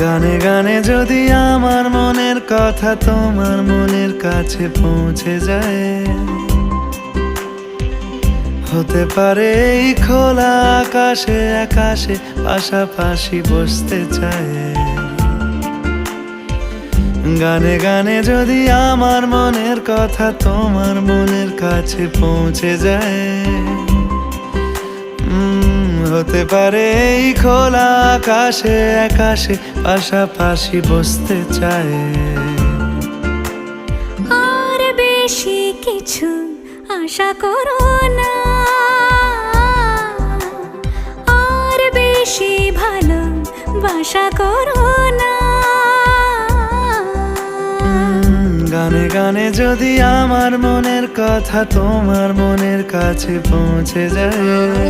গানে গানে যদি আমার মনের কথা তোমার মনের কাছে পৌঁছে যায়, হতে পারে এই খোলা আকাশে আকাশে পাশাপাশি বসতে চায়। গানে গানে যদি আমার মনের কথা তোমার মনের কাছে পৌঁছে যায়, হতে পারে এই খোলা আকাশে আকাশে পাশাপাশি বসতে চায়। আর বেশি কিছু আশা করো না, আর বেশি ভালোবাসা করো না। গানে গানে যদি আমার মনের কথা তোমার মনের কাছে পৌঁছে যায়,